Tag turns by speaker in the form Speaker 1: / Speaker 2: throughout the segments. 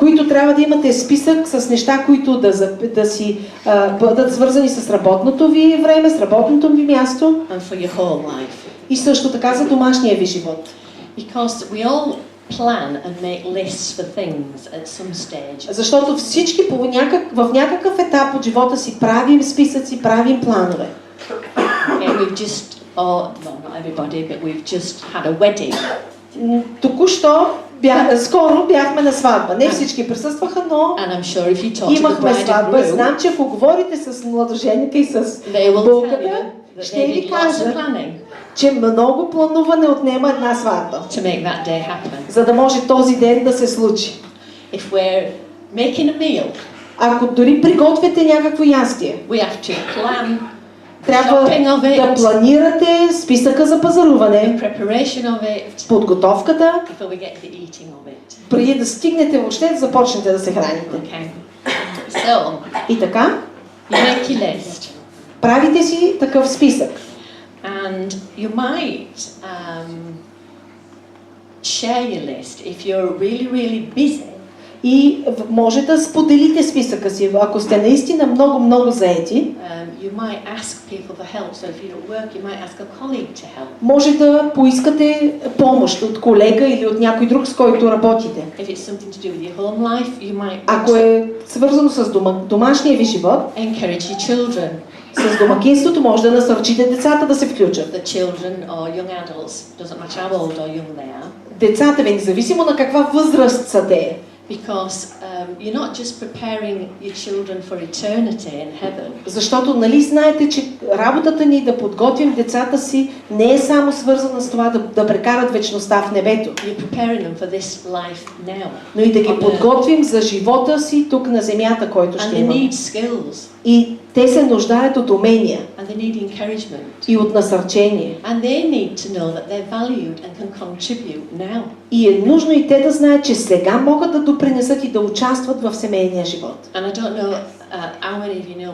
Speaker 1: които трябва да имате списък с неща, които да си бъдат свързани с работното ви време, с работното ви място.
Speaker 2: And for your whole life.
Speaker 1: И също така за домашния ви живот.
Speaker 2: Because we all plan and make lists for things at some stage.
Speaker 1: Защото всички в някакъв етап от живота си правим списъци, правим планове.
Speaker 2: And we've just, well, not everybody, but we've just had a wedding.
Speaker 1: Току-що, скоро бяхме на сватба. Не всички присъстваха, но
Speaker 2: And I'm sure if you talk to the
Speaker 1: имахме
Speaker 2: bride and
Speaker 1: сватба.
Speaker 2: groom,
Speaker 1: Знам, че ако говорите с младоженика и с
Speaker 2: they will tell
Speaker 1: булката,
Speaker 2: you that
Speaker 1: ще
Speaker 2: they
Speaker 1: ви
Speaker 2: did lots of
Speaker 1: кажат,
Speaker 2: planning
Speaker 1: че много плануване отнема една сватба,
Speaker 2: to make that day happen.
Speaker 1: за да може този ден да се случи.
Speaker 2: If we're making a meal,
Speaker 1: Ако дори приготвяте някакво ястие,
Speaker 2: we have to plan
Speaker 1: трябва да планирате списъка за пазаруване,
Speaker 2: preparation of it,
Speaker 1: подготовката,
Speaker 2: before we get to the eating of it.
Speaker 1: преди да стигнете въобще да започнете да се храните.
Speaker 2: Okay. So,
Speaker 1: И така,
Speaker 2: you make your list.
Speaker 1: правите си такъв списък.
Speaker 2: And you might share your list if you're really, really busy.
Speaker 1: И може да споделите списъка си, ако сте наистина много заети.
Speaker 2: You might ask people for help. So if you're at work, you might ask a colleague to help.
Speaker 1: Може да поискате помощ от колега или от някой друг, с който работите.
Speaker 2: If it's something to do with your home life, you might
Speaker 1: Ако е свързано с домашния ви живот,
Speaker 2: encourage your children.
Speaker 1: с домакинството може да насърчите децата да се включат.
Speaker 2: The children or young adults, doesn't matter how old or young they are.
Speaker 1: Децата ви, независимо на каква възраст са те.
Speaker 2: Because you're not just preparing your children for eternity in heaven.
Speaker 1: Защото нали знаете, че работата ни да подготвим децата си не е само свързана с това да прекарат вечността в небето.
Speaker 2: You're preparing them for this life now.
Speaker 1: Но и да ги подготвим за живота си тук на земята, който ще
Speaker 2: And they need
Speaker 1: имат.
Speaker 2: skills.
Speaker 1: И те се нуждаят от умения
Speaker 2: And they need encouragement.
Speaker 1: и от насърчение.
Speaker 2: And they need to know that they're valued and can contribute now.
Speaker 1: И е нужно и те да знаят, че сега могат да допринесат и да участват в семейния живот.
Speaker 2: And I don't know how many of you know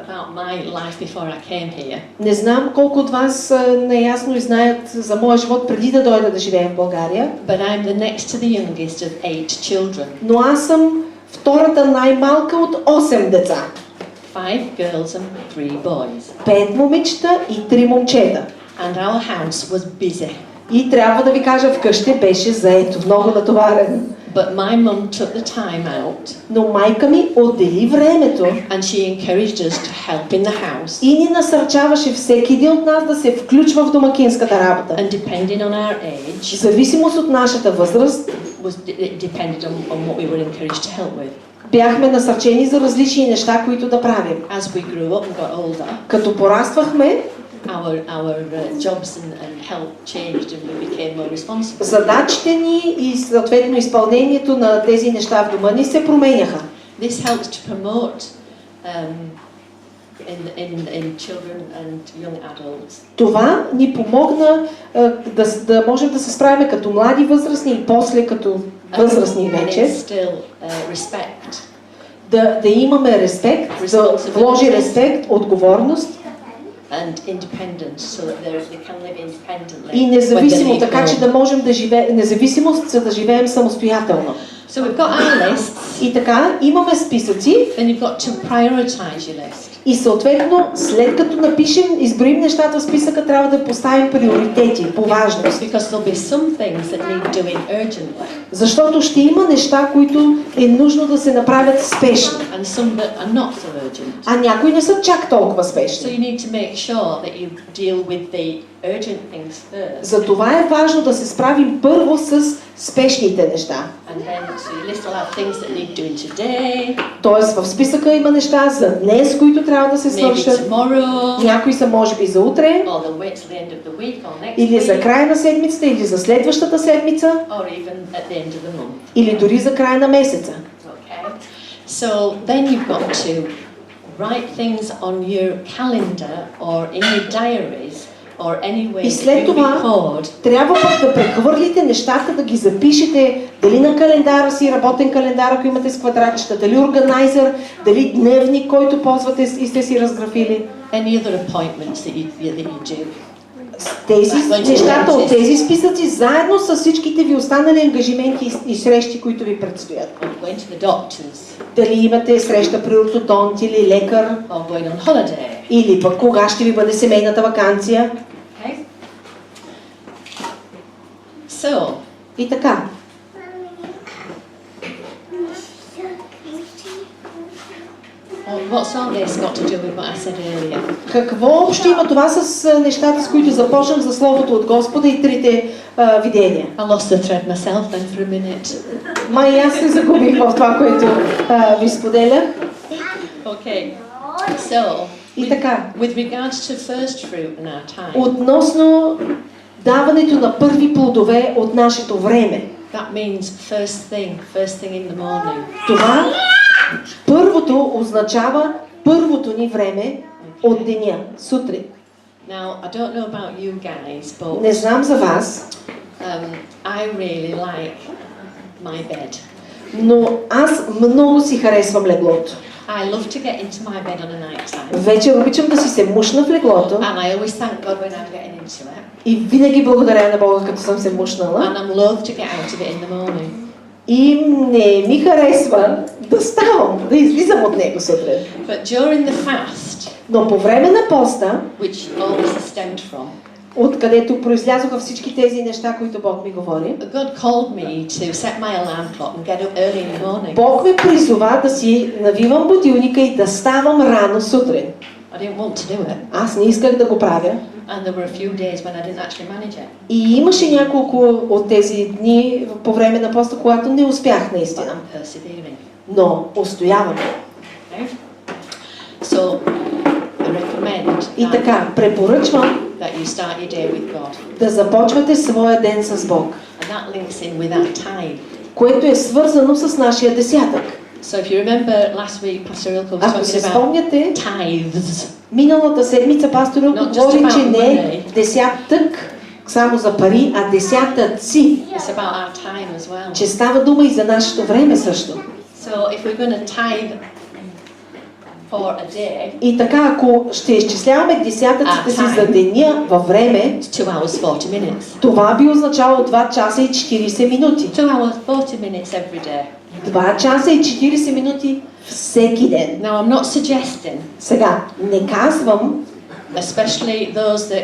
Speaker 2: about my life before I came here.
Speaker 1: Не знам колко от вас са наясно и знаят за моя живот преди да дойда да живея в България.
Speaker 2: But I'm the next to the youngest of 8 children.
Speaker 1: Но аз съм втората най-малка от 8 деца.
Speaker 2: 5 girls and 3 boys.
Speaker 1: 5 момичета и 3 момчета.
Speaker 2: And our house was busy.
Speaker 1: И трябва да ви кажа, вкъщи беше заето, много натоварено.
Speaker 2: But my mum took the time out.
Speaker 1: Но майка ми отдели времето.
Speaker 2: And she encouraged us to help in the house.
Speaker 1: И ни насърчаваше всеки един от нас да се включва в домакинската работа.
Speaker 2: And depending on our age,
Speaker 1: В зависимост от нашата възраст,
Speaker 2: it depended on what we were encouraged to help with.
Speaker 1: бяхме насърчени за различни неща, които да правим.
Speaker 2: As we grew up and got older,
Speaker 1: Като пораствахме,
Speaker 2: our jobs and help changed and we became more responsible.
Speaker 1: задачите ни и съответно изпълнението на тези неща в дома ни се променяха.
Speaker 2: This helps to promote in children and young adults.
Speaker 1: Това ни помогна да можем да се справим като млади възрастни и после като възрастни вече.
Speaker 2: Respect.
Speaker 1: Да имаме респект, да вложи респект, отговорност.
Speaker 2: And independence, so that they can live independently.
Speaker 1: И независимо, така че да можем да живеем, независимост, за да живеем самостоятелно.
Speaker 2: So we've got our lists.
Speaker 1: И така, имаме списъци.
Speaker 2: Then you've got to prioritize your list.
Speaker 1: И съответно, след като напишем, изброим нещата в списъка, трябва да поставим приоритети по важност.
Speaker 2: Because there'll be some things that need doing urgently.
Speaker 1: Защото ще има неща, които е нужно да се направят спешно.
Speaker 2: And some that are not so urgent.
Speaker 1: А някои не са чак толкова
Speaker 2: So
Speaker 1: спешни.
Speaker 2: you need to make sure that you deal with the urgent things first.
Speaker 1: Затова е важно да се справим първо с спешните неща.
Speaker 2: And then so your list will have things that need doing today.
Speaker 1: Тоест в списъка има неща за днес, които трябва да се свършат.
Speaker 2: Maybe tomorrow.
Speaker 1: Някои са може би за утре.
Speaker 2: Or they'll wait till the end of the week or next
Speaker 1: Или за
Speaker 2: week.
Speaker 1: края на седмицата, или за следващата седмица,
Speaker 2: Or even at the end of the month.
Speaker 1: или дори за края на месеца.
Speaker 2: Okay. So then you've got to write things on your calendar or in your diaries or anyway
Speaker 1: И след
Speaker 2: you
Speaker 1: това
Speaker 2: record.
Speaker 1: трябва пък да прехвърлите нещата, да ги запишете дали на календара си, работен календар, ако имате с квадратчета, дали органайзер, дали дневник, който ползвате и сте си разграфили.
Speaker 2: Any other appointments that you do.
Speaker 1: тези нещата от тези списъци, заедно с всичките ви останали ангажименти и срещи, които ви предстоят.
Speaker 2: Or going to the doctors.
Speaker 1: Дали имате среща при ортодонт или лекар,
Speaker 2: Or going on holiday.
Speaker 1: или пък кога ще ви бъде семейната ваканция.
Speaker 2: Okay? So,
Speaker 1: И така.
Speaker 2: what's all this got to do with what I said earlier?
Speaker 1: Какво общо има това с нещата, с които започнах за Словото от Господа и трите видения?
Speaker 2: I lost the thread myself then for a minute.
Speaker 1: Май аз се загубих в това, което ви споделях.
Speaker 2: Okay. So,
Speaker 1: И така.
Speaker 2: with regards to first fruit in our time,
Speaker 1: Относно даването на първи плодове от нашето време.
Speaker 2: that means first thing in the morning.
Speaker 1: Това първото означава първото ни време от деня, сутрин.
Speaker 2: Now, I don't know about you guys, but
Speaker 1: Не знам за вас,
Speaker 2: I really like my bed.
Speaker 1: но аз много си харесвам леглото.
Speaker 2: I love to get into my bed on a night time.
Speaker 1: Вече обичам да си се мушна в леглото
Speaker 2: And I always thank God when I'm getting into it.
Speaker 1: и винаги благодаря на Бога, като съм се мушнала.
Speaker 2: And I'm loath to get out of it in the morning.
Speaker 1: И не ми харесва да ставам, да излизам от него сутрин.
Speaker 2: But during the fast,
Speaker 1: Но по време на поста,
Speaker 2: which all this is stemmed from,
Speaker 1: откъдето произлязоха всички тези неща, които Бог ми говори,
Speaker 2: God called me to set my alarm clock and get up early in the morning.
Speaker 1: Бог ме призова да си навивам будилника и да ставам рано сутрин.
Speaker 2: I didn't want to do it.
Speaker 1: Аз не исках да го правя.
Speaker 2: And there were a few days when I didn't actually manage it.
Speaker 1: И имаше няколко от тези дни по време на поста, когато не успях
Speaker 2: But
Speaker 1: наистина.
Speaker 2: I'm persevering.
Speaker 1: Но устоявам.
Speaker 2: Okay? So, I recommend
Speaker 1: И така, препоръчвам
Speaker 2: that you start your day with God.
Speaker 1: да започвате своя ден с Бог,
Speaker 2: And that links in with our tithe.
Speaker 1: което е свързано с нашия десятък.
Speaker 2: So if you remember last week, Pastor Ilko was
Speaker 1: Ако се
Speaker 2: talking about
Speaker 1: спомняте,
Speaker 2: tithes.
Speaker 1: миналата седмица пастор Илко
Speaker 2: Not just
Speaker 1: говори,
Speaker 2: about
Speaker 1: че не е
Speaker 2: money.
Speaker 1: десятък само за пари, а десятъци.
Speaker 2: It's about our time as well.
Speaker 1: Че става дума и за нашето време също.
Speaker 2: So if we're going to tithe for a day,
Speaker 1: И така, ако ще изчисляваме десятъците си за деня във време,
Speaker 2: it's 2 hours 40 minutes.
Speaker 1: това би означавало 2 часа и 40 минути.
Speaker 2: 2 hours 40 minutes every day.
Speaker 1: 2 часа и 40 минути всеки ден.
Speaker 2: Now I'm not suggesting,
Speaker 1: Сега, не казвам,
Speaker 2: especially those that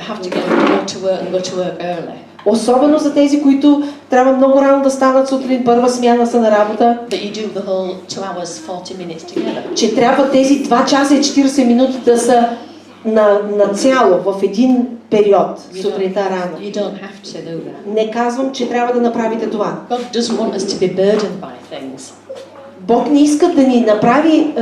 Speaker 2: have to go to work and go to work early,
Speaker 1: особено за тези, които трябва много рано да станат сутрин, първа смяна са на работа,
Speaker 2: that you do the whole 2 hours 40 minutes together.
Speaker 1: че трябва тези 2 часа и 40 минути да са на цяло, в един период, сутринта рано.
Speaker 2: You don't have to do that.
Speaker 1: Не казвам, че трябва да направите това.
Speaker 2: God doesn't want us to be burdened by things.
Speaker 1: Бог не иска да ни направи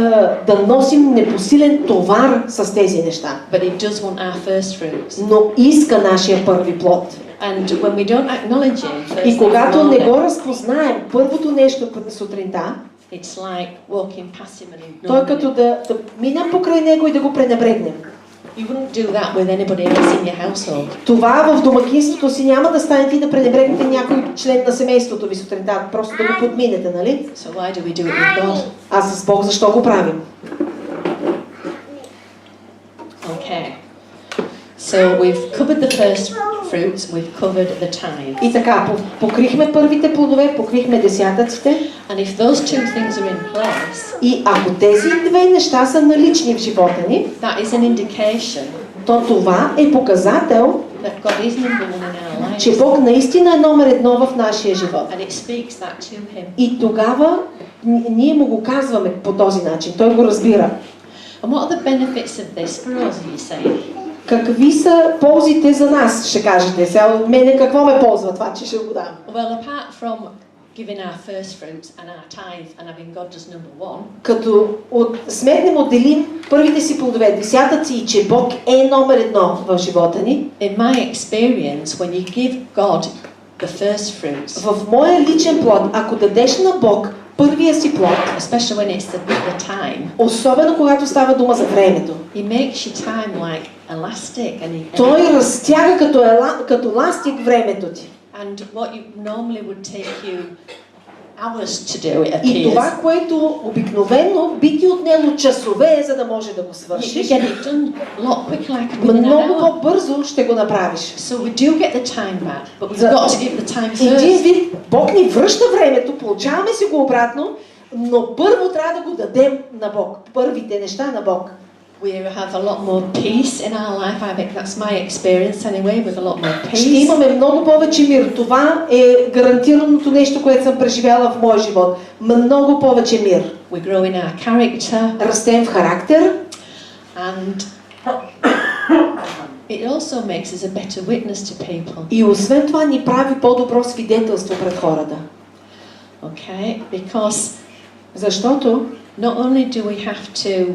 Speaker 1: да носим непосилен товар с тези неща.
Speaker 2: But He does want our first fruits.
Speaker 1: Но иска нашия първи плод.
Speaker 2: And when we don't acknowledge Him first
Speaker 1: И
Speaker 2: thing in
Speaker 1: когато
Speaker 2: the
Speaker 1: не
Speaker 2: morning,
Speaker 1: го разпознаем, първото нещо пред сутринта,
Speaker 2: it's like walking past Him and
Speaker 1: то е
Speaker 2: ignoring
Speaker 1: като
Speaker 2: Him.
Speaker 1: да минем покрай него и да го пренебрегнем.
Speaker 2: You wouldn't do that with anybody else in your household.
Speaker 1: Това в домакинството си няма да станете и да пренебрегнете някой член на семейството ви сутринта, просто да го подминете, нали?
Speaker 2: So why do we do it with God?
Speaker 1: А с Бог защо го правим?
Speaker 2: Okay. So we've covered the first fruits, we've covered the tithe.
Speaker 1: И така, покрихме първите плодове, покрихме десятъците.
Speaker 2: And if those two things are in place,
Speaker 1: И ако тези две неща са налични в живота ни,
Speaker 2: that is an indication
Speaker 1: то това е показател,
Speaker 2: that God is number one in our lives.
Speaker 1: че Бог наистина е номер едно в нашия живот.
Speaker 2: And it speaks that to Him.
Speaker 1: И тогава ние му го казваме по този начин. Той го разбира.
Speaker 2: And what are the benefits of this for us, you say?
Speaker 1: Какви са ползите за нас, ще кажете. Сега от мене какво ме ползва това, че ще го дам?
Speaker 2: Well, apart from giving our first fruits and our tithe and having God as number one,
Speaker 1: Като сметнем, отделим първите си плодове, десятъци и че Бог е номер едно в живота ни,
Speaker 2: in my experience, when you give God the first fruits,
Speaker 1: в моя личен плод, ако дадеш на Бог първия си плод,
Speaker 2: especially when it's the time,
Speaker 1: особено когато става дума за времето,
Speaker 2: He makes your time like elastic and
Speaker 1: той разтяга като ластик времето ти.
Speaker 2: and what you normally would take you hours to do it,
Speaker 1: И
Speaker 2: appears.
Speaker 1: това, което обикновено би ти отнело часове, за да може да го
Speaker 2: You
Speaker 1: свършиш,
Speaker 2: get it done a lot quicker, like within an
Speaker 1: много
Speaker 2: hour.
Speaker 1: по-бързо ще го направиш.
Speaker 2: So we do get the time back, but we've
Speaker 1: За-
Speaker 2: got to give the time
Speaker 1: Един
Speaker 2: first.
Speaker 1: вид, Бог ни връща времето, получаваме си го обратно, но първо трябва да го дадем на Бог. Първите неща на Бог.
Speaker 2: We have a lot more peace in our life. I think that's my experience anyway, with a lot more
Speaker 1: Ще
Speaker 2: peace.
Speaker 1: имаме много повече мир. Това е гарантираното нещо, което съм преживяла в моя живот. Много повече мир.
Speaker 2: We grow in our character,
Speaker 1: Растем в характер
Speaker 2: and it also makes us a better witness to people.
Speaker 1: и освен това ни прави по-добро свидетелство пред хората.
Speaker 2: Okay, because
Speaker 1: Защото
Speaker 2: not only do we have to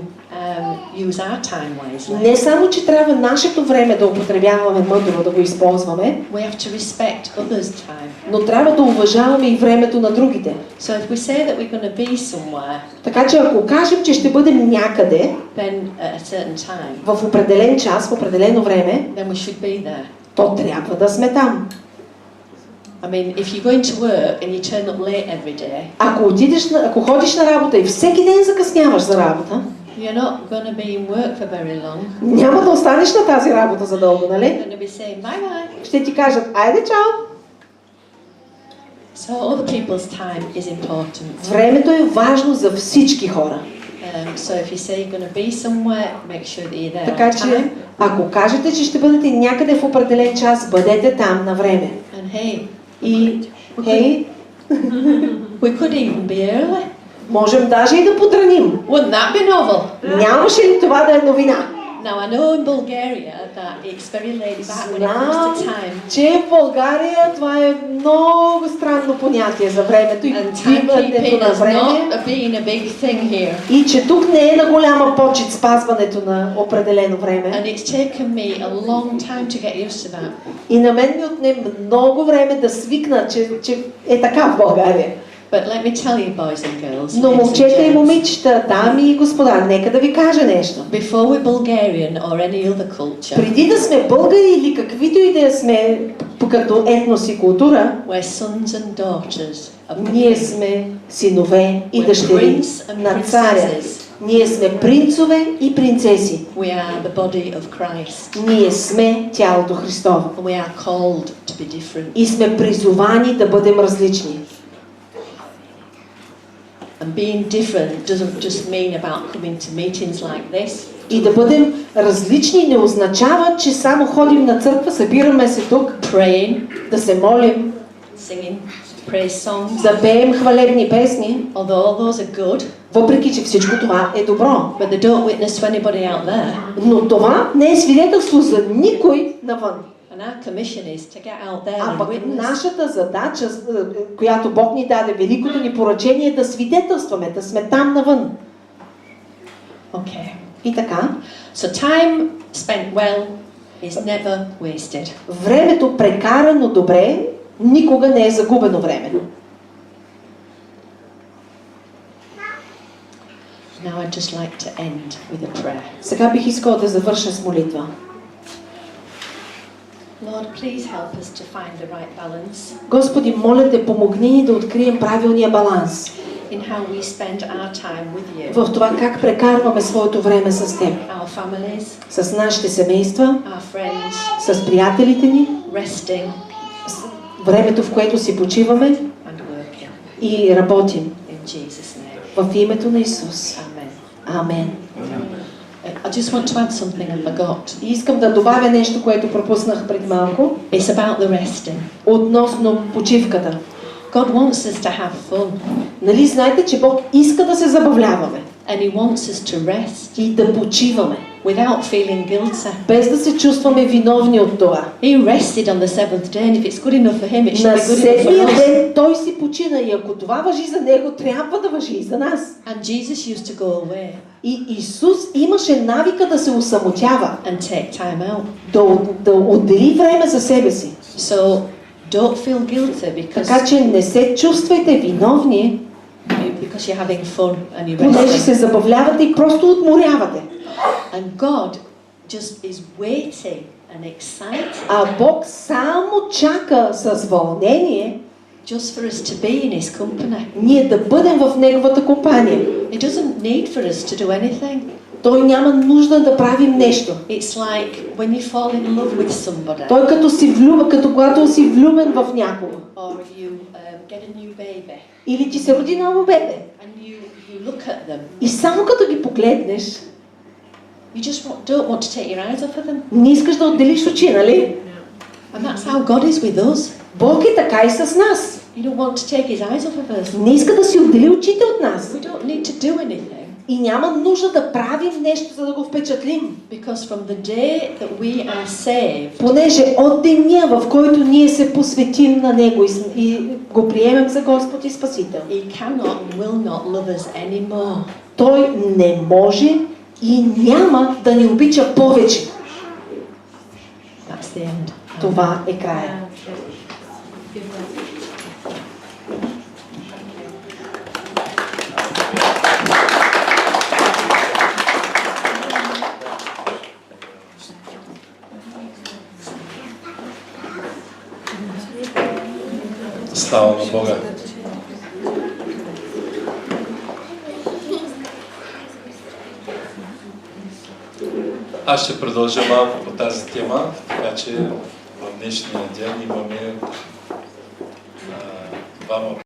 Speaker 2: use our time wisely,
Speaker 1: не само, че трябва нашето време да употребяваме мъдро, да го използваме,
Speaker 2: we have to respect others' time.
Speaker 1: но трябва да уважаваме и времето на другите.
Speaker 2: So if we say that we're going to be somewhere,
Speaker 1: Така че ако кажем, че ще бъдем някъде
Speaker 2: then at a certain time,
Speaker 1: в определен час, в определено време,
Speaker 2: then we should be there.
Speaker 1: то трябва да сме там.
Speaker 2: I mean, if you're going to work and you turn up late every day,
Speaker 1: Ако ходиш на работа и всеки ден закъсняваш за работа,
Speaker 2: you're not going to be in work for very long.
Speaker 1: няма да останеш на тази работа за дълго,
Speaker 2: You're
Speaker 1: нали?
Speaker 2: going to be saying bye-bye.
Speaker 1: Ще ти кажат, айде чао!
Speaker 2: So other people's time is important.
Speaker 1: Времето е важно за всички хора.
Speaker 2: So if you say you're going to be somewhere, make sure that you're there
Speaker 1: Така
Speaker 2: on
Speaker 1: че,
Speaker 2: time.
Speaker 1: ако кажете, че ще бъдете някъде в определен час, бъдете там на време.
Speaker 2: And hey,
Speaker 1: И, хей,
Speaker 2: we could even be early.
Speaker 1: можем даже и да подраним.
Speaker 2: Wouldn't that be novel?
Speaker 1: Нямаше ли това да е новина?
Speaker 2: Now I know in Bulgaria that it's very laid back when it comes
Speaker 1: Знам,
Speaker 2: to time.
Speaker 1: че в България това е много странно понятие за времето и
Speaker 2: And
Speaker 1: биването
Speaker 2: timekeeping
Speaker 1: на
Speaker 2: is
Speaker 1: време.
Speaker 2: not being a big thing here.
Speaker 1: И че тук не е на голяма почет спазването на определено време.
Speaker 2: And it's taken me a long time to get used to that.
Speaker 1: И на мен ми отне много време да свикна, че е така в България.
Speaker 2: But let me tell you, boys and girls,
Speaker 1: Но
Speaker 2: ladies and
Speaker 1: момчета и
Speaker 2: gents,
Speaker 1: момичета, дами и господа, нека да ви кажа нещо.
Speaker 2: before we're Bulgarian or any other culture,
Speaker 1: Преди да сме българи или каквито и да сме като етнос и култура,
Speaker 2: we're sons and daughters of the
Speaker 1: ние
Speaker 2: King.
Speaker 1: сме синове и
Speaker 2: We're
Speaker 1: дъщери
Speaker 2: prince and
Speaker 1: на царя.
Speaker 2: princesses.
Speaker 1: Ние сме принцове и принцеси.
Speaker 2: We are the body of Christ.
Speaker 1: Ние сме тялото Христово.
Speaker 2: And we are called to be different.
Speaker 1: И сме призовани да бъдем различни.
Speaker 2: And being different doesn't just mean about coming to meetings like this.
Speaker 1: И да бъдем различни не означава, че само ходим на църква, събираме се тук,
Speaker 2: Praying,
Speaker 1: да се молим,
Speaker 2: singing praise songs.
Speaker 1: да пеем хвалебни песни,
Speaker 2: Although all those are good,
Speaker 1: въпреки че всичко това е добро.
Speaker 2: but they don't witness to anybody out there.
Speaker 1: Но това не е свидетелство за никой навън.
Speaker 2: And our commission is to get out there
Speaker 1: А
Speaker 2: and
Speaker 1: пък
Speaker 2: witness.
Speaker 1: нашата задача, която Бог ни даде, великото ни поръчение е да свидетелстваме, да сме там навън.
Speaker 2: Okay.
Speaker 1: И така,
Speaker 2: So time spent well is never wasted.
Speaker 1: времето прекарано добре никога не е загубено време.
Speaker 2: Now I'd just like to end with a prayer.
Speaker 1: Сега бих искала да завърша с молитва.
Speaker 2: Lord, please help us to find the right balance
Speaker 1: Господи, моля те, помогни ни да открием правилния баланс
Speaker 2: in how we spend our time with you,
Speaker 1: в това как прекарваме своето време с Теб,
Speaker 2: our families,
Speaker 1: с нашите семейства,
Speaker 2: our friends,
Speaker 1: с приятелите ни,
Speaker 2: resting
Speaker 1: с времето, в което си почиваме
Speaker 2: and working.
Speaker 1: и работим.
Speaker 2: In Jesus' name.
Speaker 1: В името на Исус.
Speaker 2: Amen.
Speaker 1: Амен.
Speaker 2: I just want to add something I forgot.
Speaker 1: И искам да добавя нещо, което пропуснах преди малко,
Speaker 2: It's about the resting.
Speaker 1: относно почивката.
Speaker 2: God wants us to have fun,
Speaker 1: Нали знаете, че Бог иска да се забавляваме
Speaker 2: and He wants us to rest
Speaker 1: и да почиваме,
Speaker 2: without feeling guilty.
Speaker 1: без да се чувстваме виновни от това.
Speaker 2: He rested on the seventh day, and if it's good enough for Him, it should
Speaker 1: На
Speaker 2: be good enough
Speaker 1: седмия
Speaker 2: for us.
Speaker 1: ден Той си почина и ако това важи за Него, трябва да важи и за нас.
Speaker 2: And Jesus used to go away
Speaker 1: И Исус имаше навика да се усамотява,
Speaker 2: and take time out.
Speaker 1: да отдели време за себе си.
Speaker 2: So don't feel guilty
Speaker 1: Така че не се чувствайте виновни,
Speaker 2: because you're having fun and you're
Speaker 1: понеже
Speaker 2: resting.
Speaker 1: се забавлявате и просто отморявате.
Speaker 2: And God just is waiting and excited
Speaker 1: А Бог само чака с вълнение
Speaker 2: just for us to be in his company.
Speaker 1: Ние да бъдем в неговата компания.
Speaker 2: He doesn't need for us to do anything.
Speaker 1: Той няма нужда да правим нещо.
Speaker 2: It's like when you fall in love with somebody.
Speaker 1: Той когато си влюбен в някого.
Speaker 2: Or you get a new baby.
Speaker 1: Или ти се роди ново бебе.
Speaker 2: And you look at them.
Speaker 1: И само като ги погледнеш,
Speaker 2: You just don't want to take your eyes off of them.
Speaker 1: не искаш да отделиш очи, нали?
Speaker 2: And that's how God is with us.
Speaker 1: Бог е така и с нас.
Speaker 2: He don't want to take his eyes off of us.
Speaker 1: Не иска да си отдели очите от нас.
Speaker 2: We don't need to do anything.
Speaker 1: И няма нужда да правим нещо, за да го впечатлим.
Speaker 2: Because from the day that we are saved,
Speaker 1: Понеже от деня, в който ние се посветим на Него и го приемем за Господ и Спасител,
Speaker 2: he cannot and will not love us anymore.
Speaker 1: Той не може и няма да ни обича повече.
Speaker 2: That's the end.
Speaker 1: Това е края.
Speaker 3: Слава на Бога! Аз ще продължа малко по тази тема, така че в днешния ден имаме двама